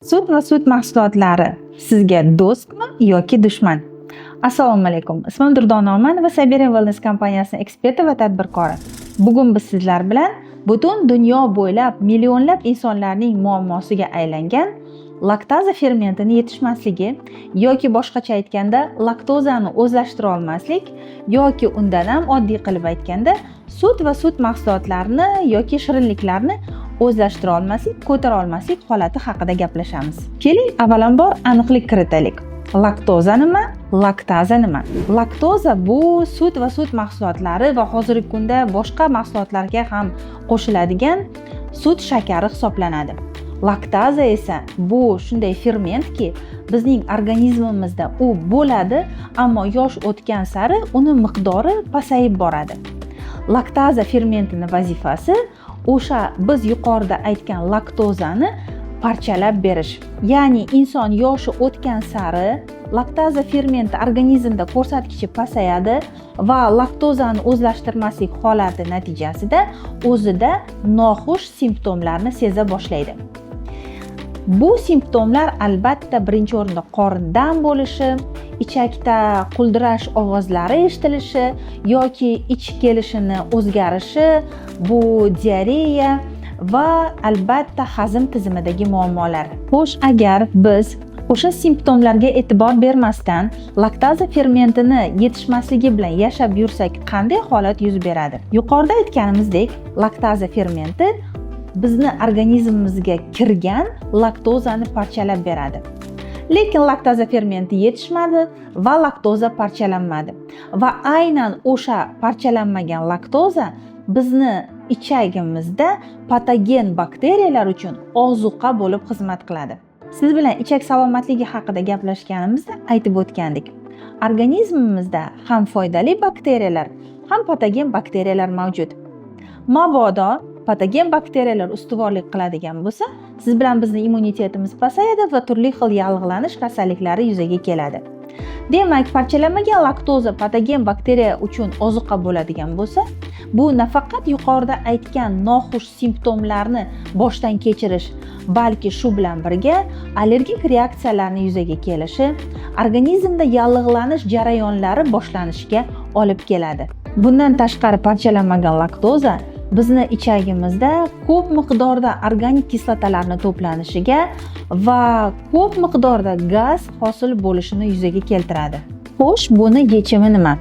Sut va sut mahsulotlari sizga do'stmi yoki dushman? Assalomu alaykum. Ismim Durdona Oman va Siberian Wellness kompaniyasining eksperti va tadbirkori. Bugun biz sizlar bilan butun dunyo bo'ylab millionlab insonlarning muammosiga aylangan laktaza fermentini yetishmasligi yoki boshqacha aytganda laktozani o'zlashtira olmaslik yoki undan ham oddiy qilib aytganda sut va sut mahsulotlarini yoki shirinliklarni o'zlashtira olmaslik, ko'tara olmaslik holati haqida gaplashamiz. Keling, avvalambor aniqlik kiritaylik. Laktoza nima? Laktaza nima? Laktoza bu sut va sut mahsulotlari va hozirgi kunda boshqa mahsulotlarga ham qo'shiladigan sut shakari hisoblanadi. Laktaza esa bu shunday fermentki, bizning organizmimizda u bo'ladi, ammo yosh o'tgan sari uni miqdori pasayib boradi. Laktaza fermentining vazifasi o'sha biz yuqorida aytgan laktozani parchalab berish. Ya'ni inson yoshi o'tgan sari laktaza fermenti organizmda ko'rsatkichi pasayadi va laktozani o'zlashtirmaslik holati natijasida o'zida noxush simptomlarni seza boshlaydi. Bu simptomlar albatta birinchi o'rinda qorin dam bo'lishi, ichakda quldirash ovozlari eshitilishi yoki ich kelishini o'zgarishi, bu diareya va albatta hazm tizimidagi muammolar. Xo'sh, agar biz o'sha simptomlarga e'tibor bermasdan laktaza fermentini yetishmasligi bilan yashab yursak, qanday holat yuz beradi? Yuqorida aytganimizdek, laktaza fermenti bizni organizmimizga kirgan laktozani parchalab beradi. Lekin laktaza fermenti yetishmadi va laktoza parchalanmadi. Va aynan o'sha parchalanmagan laktoza bizni ichagimizda patogen bakteriyalar uchun ozuqa bo'lib xizmat qiladi. Siz bilan ichak salomatligi haqida gaplashganimizda aytib o'tgandik. Organizmimizda ham foydali bakteriyalar, ham patogen bakteriyalar mavjud. Mabodo patogen bakteriyalar ustuvorlik qiladigan bo'lsa, siz bilan bizning immunitetimiz pasayadi va turli xil yallig'lanish kasalliklari yuzaga keladi. Demak, parchalanmagan laktoza patogen bakteriya uchun ozuqa bo'ladigan bo'lsa, bu nafaqat yuqorida aytgan noxush simptomlarni boshdan kechirish, balki shu bilan birga allergik reaksiyalarni yuzaga kelishi, organizmda yallig'lanish jarayonlari boshlanishiga olib keladi. Bundan tashqari parchalanmagan laktoza bizni ichagimizda ko'p miqdorda organik kislotalarni to'planishiga va ko'p miqdorda gaz hosil bo'lishini yuzaga keltiradi. Xo'sh, buni yechimi nima?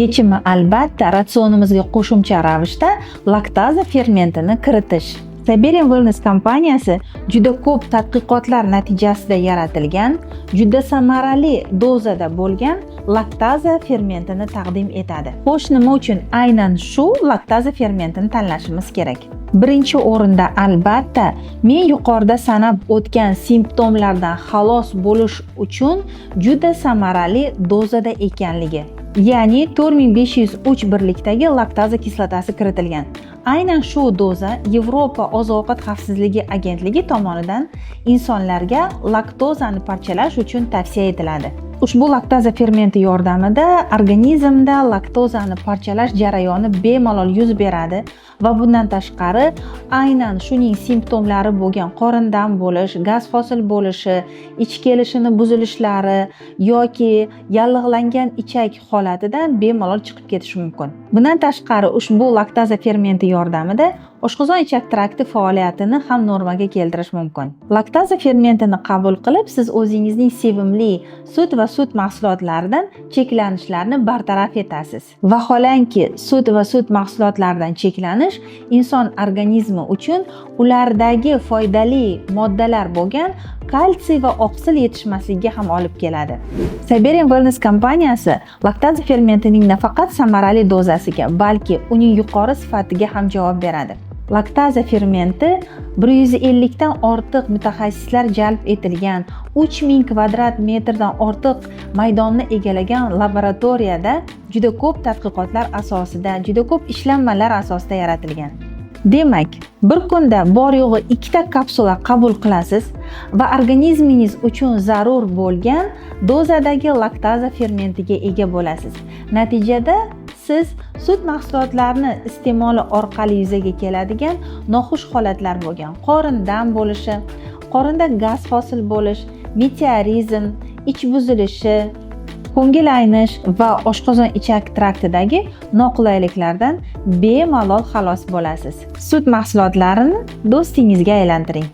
Yechimi albatta ratsionimizga qo'shimcha ravishda laktaza fermentini kiritish. Siberian Wellness kompaniyasi juda ko'p tadqiqotlar natijasida yaratilgan, juda samarali dozada bo'lgan laktaza fermentini taqdim etadi. Xo'sh, nima uchun aynan shu laktaza fermentini tanlashimiz kerak? Birinchi o'rinda albatta men yuqorida sanab o'tgan simptomlardan xalos bo'lish uchun juda samarali dozada ekanligi. Ya'ni 4503 birlikdagi laktaza kislotasi kiritilgan. Aynan shu doza Yevropa oziq-ovqat xavfsizligi agentligi tomonidan insonlarga laktozani parchalash uchun tavsiya etiladi. Ushbu laktaza fermenti yordamida organizmda laktozani parchalash jarayoni bemalol yuz beradi va bundan tashqari aynan shuning simptomlari bo'lgan qorin dam bo'lish, gaz hosil bo'lishi, ich kelishini buzilishlari yoki yallig'langan ichak holatidan bemalol chiqib ketishi mumkin. Bundan tashqari ushbu laktaza fermenti yordamida oshqozon ichak trakti faoliyatini ham normaga keltirish mumkin. Laktaza fermentini qabul qilib, siz o'zingizning sevimli sut va sut mahsulotlaridan cheklanishlarni bartaraf etasiz. Vaholanki, sut va sut mahsulotlaridan cheklanish inson organizmi uchun ulardagi foydali moddalar bo'lgan kalsiy va oqsil yetishmasligiga ham olib keladi. Siberian Wellness kompaniyasi laktaza fermentining nafaqat samarali dozasiga, balki uning yuqori sifatiga ham javob beradi. Laktaza fermenti 150 dan ortiq mutaxassislar jalb etilgan 3000 kvadrat metrdan ortiq maydonni egallagan laboratoriyada juda ko'p tadqiqotlar asosida, juda ko'p ishlanmalar asosida yaratilgan. Demak, bir kunda bor yo'g'i 2 ta kapsula qabul qilasiz va organizmingiz uchun zarur bo'lgan dozadagi laktaza fermentiga ega bo'lasiz. Natijada siz sut mahsulotlarini iste'moli orqali yuzaga keladigan noxush holatlar bo'lgan qorin dam bo'lishi, qorinda gaz hosil bo'lish, meteorizm, ich buzilishi, ko'ngil aynish va oshqozon ichak traktidagi noqulayliklardan bemalol xalos bo'lasiz. Sut mahsulotlarini do'stingizga aylantiring.